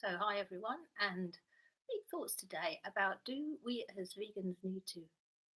So, hi everyone, and big thoughts today about do we as vegans need to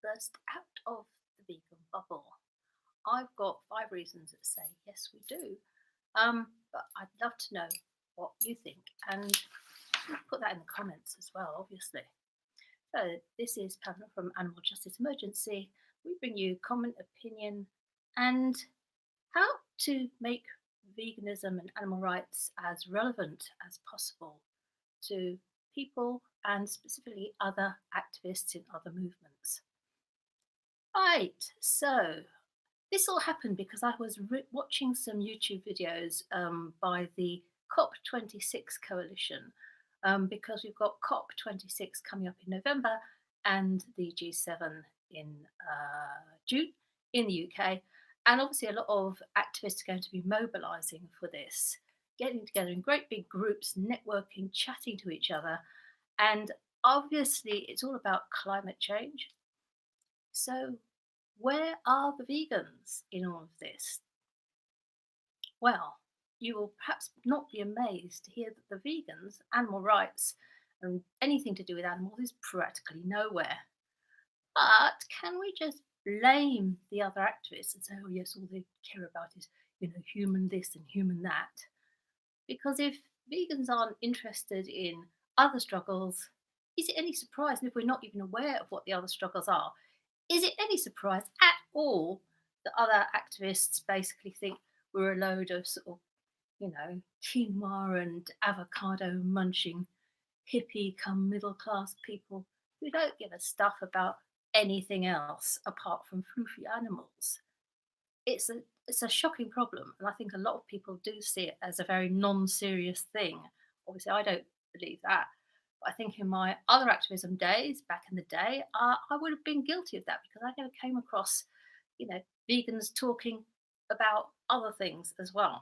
burst out of the vegan bubble? I've got 5 reasons that say yes, we do. But I'd love to know what you think, and put that in the comments as well, obviously. So, this is Pamela from Animal Justice Emergency. We bring you comment, opinion, and how to make veganism and animal rights as relevant as possible to people and specifically other activists in other movements. Right, so this all happened because I was watching some YouTube videos by the COP26 coalition because we've got COP26 coming up in November and the G7 in June in the UK. And obviously, a lot of activists are going to be mobilising for this, getting together in great big groups, networking, chatting to each other. And obviously, it's all about climate change. So, where are the vegans in all of this? Well, you will perhaps not be amazed to hear that the vegans, animal rights, and anything to do with animals is practically nowhere. But can we just blame the other activists and say, oh, yes, all they care about is, human this and human that? Because if vegans aren't interested in other struggles, is it any surprise? And if we're not even aware of what the other struggles are, is it any surprise at all that other activists basically think we're a load of sort of, quinoa and avocado munching hippie come middle class people who don't give a stuff about anything else apart from floofy animals? It's a shocking problem, and I think a lot of people do see it as a very non-serious thing. Obviously, I don't believe that, but I think in my other activism days, back in the day, I would have been guilty of that because I never came across, vegans talking about other things as well.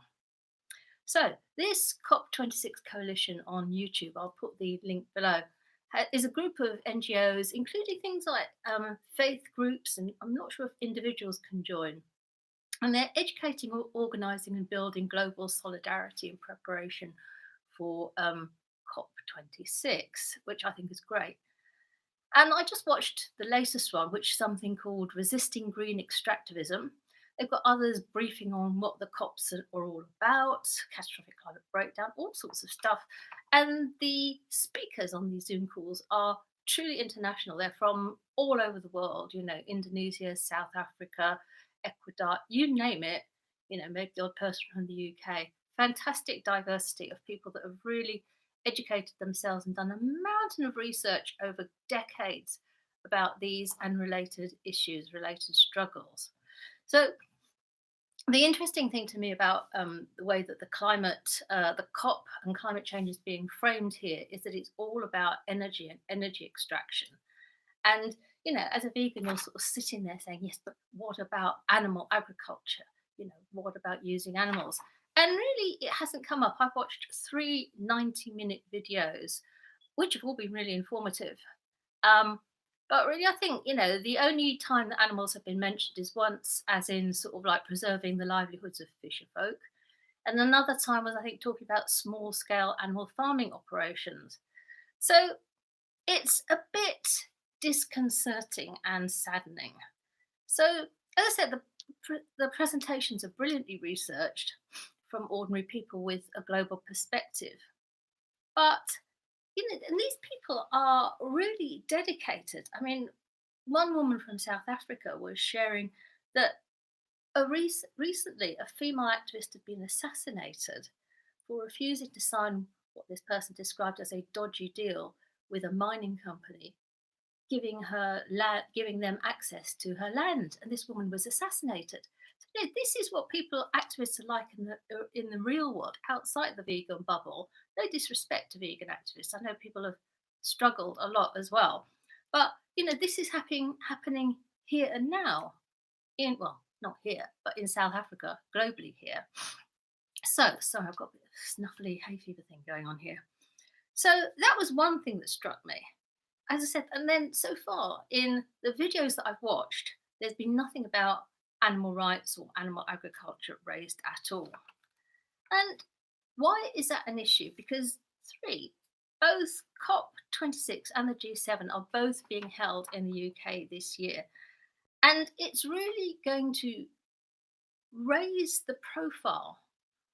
So this COP26 coalition on YouTube, I'll put the link below, is a group of NGOs, including things like faith groups, and I'm not sure if individuals can join. And they're educating, organising, and building global solidarity in preparation for COP26, which I think is great. And I just watched the latest one, which is something called Resisting Green Extractivism. They've got others briefing on what the COPs are all about, catastrophic climate breakdown, all sorts of stuff. And the speakers on these Zoom calls are truly international. They're from all over the world, Indonesia, South Africa, Ecuador, you name it, maybe the odd person from the UK. Fantastic diversity of people that have really educated themselves and done a mountain of research over decades about these and related issues, related struggles. So, the interesting thing to me about the way that the COP and climate change is being framed here is that it's all about energy and energy extraction. And, as a vegan, you're sort of sitting there saying, yes, but what about animal agriculture? What about using animals? And really, it hasn't come up. I've watched 3 90-minute videos, which have all been really informative. But really, I think, the only time that animals have been mentioned is once, as in sort of like preserving the livelihoods of fisher folk. And another time was, I think, talking about small scale animal farming operations. So it's a bit disconcerting and saddening. So, as I said, the presentations are brilliantly researched from ordinary people with a global perspective. But, and these people are really dedicated. I mean, one woman from South Africa was sharing that recently a female activist had been assassinated for refusing to sign what this person described as a dodgy deal with a mining company, giving them access to her land, and this woman was assassinated. So this is what activists are like in the real world, outside the vegan bubble. No disrespect to vegan activists. I know people have struggled a lot as well, but this is happening here and now. Not here, but in South Africa, globally here. So sorry, I've got a bit of snuffly hay fever thing going on here. So that was one thing that struck me. As I said, and then so far in the videos that I've watched, there's been nothing about animal rights or animal agriculture raised at all. And why is that an issue? Because Three, both COP26 and the G7 are both being held in the UK this year. And it's really going to raise the profile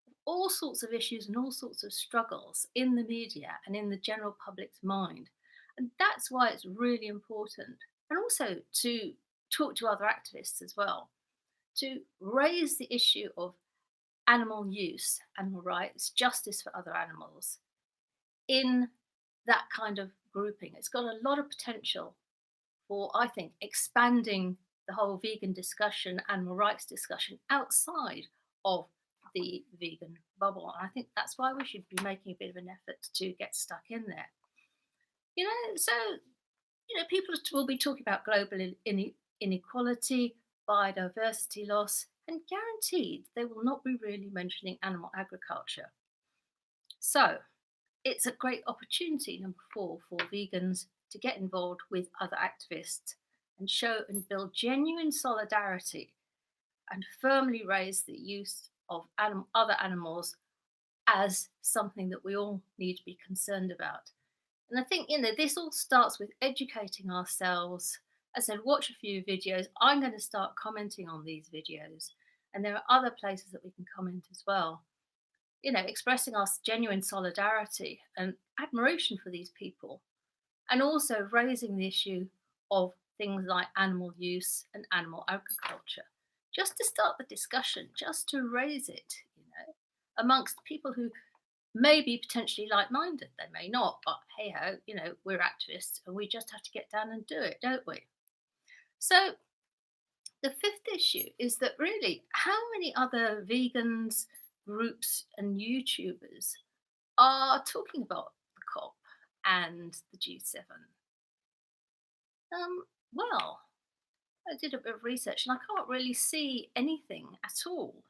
of all sorts of issues and all sorts of struggles in the media and in the general public's mind. And that's why it's really important. And also to talk to other activists as well, to raise the issue of animal use, animal rights, justice for other animals in that kind of grouping. It's got a lot of potential for, I think, expanding the whole vegan discussion, animal rights discussion outside of the vegan bubble. And I think that's why we should be making a bit of an effort to get stuck in there. So, people will be talking about global inequality, biodiversity loss, and guaranteed they will not be really mentioning animal agriculture. So, it's a great opportunity, number four, for vegans to get involved with other activists and show and build genuine solidarity and firmly raise the use of other animals as something that we all need to be concerned about. And I think, this all starts with educating ourselves. As I said, watch a few videos. I'm going to start commenting on these videos. And there are other places that we can comment as well. Expressing our genuine solidarity and admiration for these people. And also raising the issue of things like animal use and animal agriculture. Just to start the discussion, just to raise it, amongst people who may be potentially like-minded. They may not, but hey ho, we're activists and we just have to get down and do it, don't we? So the fifth issue is that really, how many other vegans, groups, and YouTubers are talking about the COP and the G7? Well, I did a bit of research and I can't really see anything at all.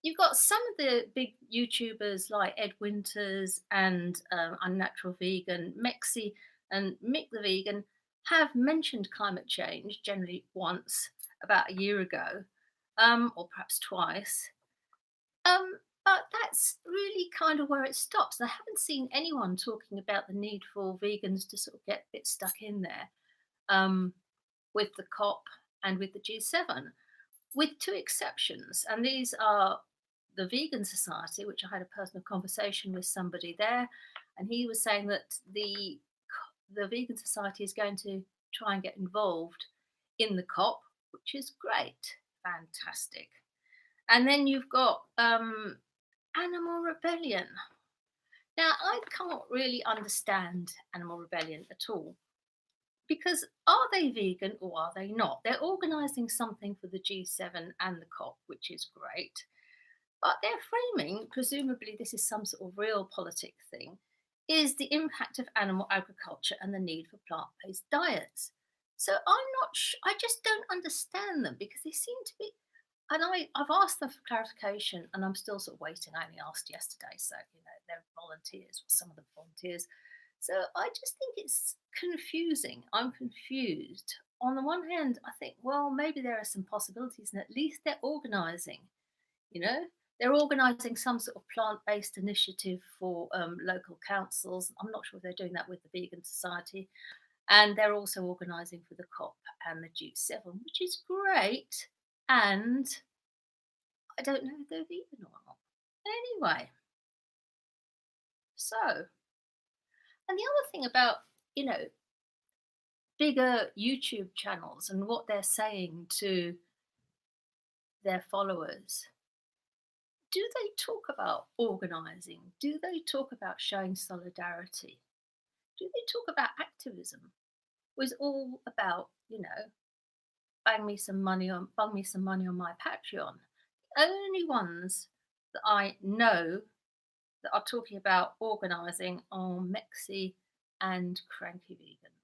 You've got some of the big YouTubers like Ed Winters and Unnatural Vegan, Mexi and Mick the Vegan have mentioned climate change generally once about a year ago, or perhaps twice. But that's really kind of where it stops. I haven't seen anyone talking about the need for vegans to sort of get a bit stuck in there with the COP and with the G7, with two exceptions. And these are the Vegan Society, which I had a personal conversation with somebody there, and he was saying that the Vegan Society is going to try and get involved in the COP, which is great, fantastic. And then you've got Animal Rebellion. Now, I can't really understand Animal Rebellion at all, because are they vegan or are they not? They're organising something for the G7 and the COP, which is great. But their framing, presumably this is some sort of realpolitik thing, is the impact of animal agriculture and the need for plant-based diets. So I just don't understand them, because they seem to be, and I've asked them for clarification and I'm still sort of waiting. I only asked yesterday, so they're volunteers, some of them volunteers. So I just think it's confusing. I'm confused. On the one hand, I think, well, maybe there are some possibilities, and at least they're organising. They're organising some sort of plant-based initiative for local councils. I'm not sure if they're doing that with the Vegan Society. And they're also organising for the COP and the G7, which is great. And I don't know if they're vegan or not. Anyway, so, and the other thing about, bigger YouTube channels and what they're saying to their followers, do they talk about organising? Do they talk about showing solidarity? Do they talk about activism? Was all about, bung me some money on my Patreon. The only ones that I know that are talking about organising are Mexi and Cranky Vegan.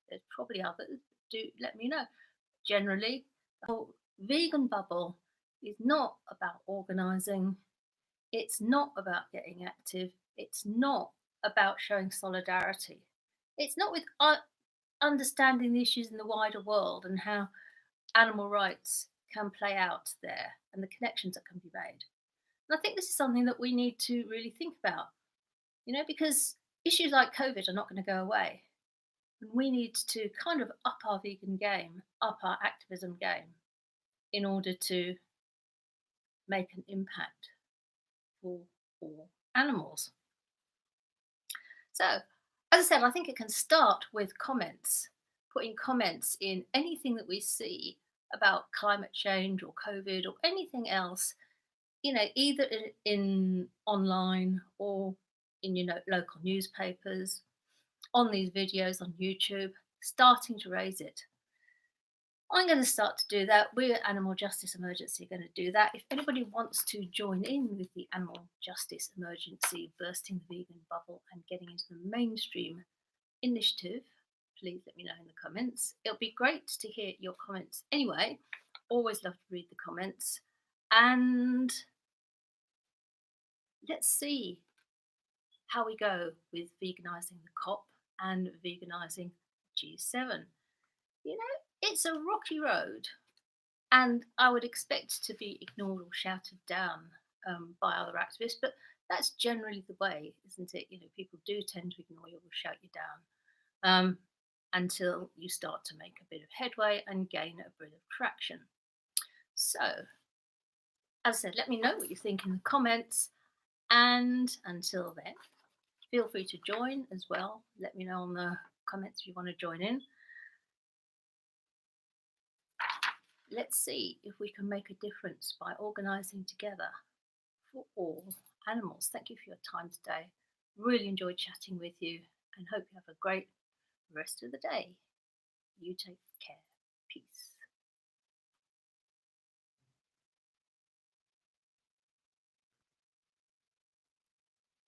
There's probably others. Do let me know. Generally, the whole vegan bubble is not about organising. It's not about getting active. It's not about showing solidarity. It's not with understanding the issues in the wider world and how animal rights can play out there and the connections that can be made. And I think this is something that we need to really think about. because issues like COVID are not going to go away. And we need to kind of up our vegan game, up our activism game in order to make an impact for all animals. So, as I said, I think it can start with comments, putting comments in anything that we see about climate change or COVID or anything else, either in online or in local newspapers, on these videos on YouTube, starting to raise it. I'm going to start to do that. We're at Animal Justice Emergency going to do that. If anybody wants to join in with the Animal Justice Emergency, bursting the vegan bubble and getting into the mainstream initiative, please let me know in the comments. It'll be great to hear your comments anyway. Always love to read the comments. And let's see how we go with veganising the COP and veganising G7. It's a rocky road, and I would expect to be ignored or shouted down by other activists, but that's generally the way, isn't it? People do tend to ignore you or shout you down until you start to make a bit of headway and gain a bit of traction. So, as I said, let me know what you think in the comments, and until then, feel free to join as well. Let me know in the comments if you want to join in. Let's see if we can make a difference by organising together for all animals. Thank you for your time today. Really enjoyed chatting with you and hope you have a great rest of the day. You take care. Peace.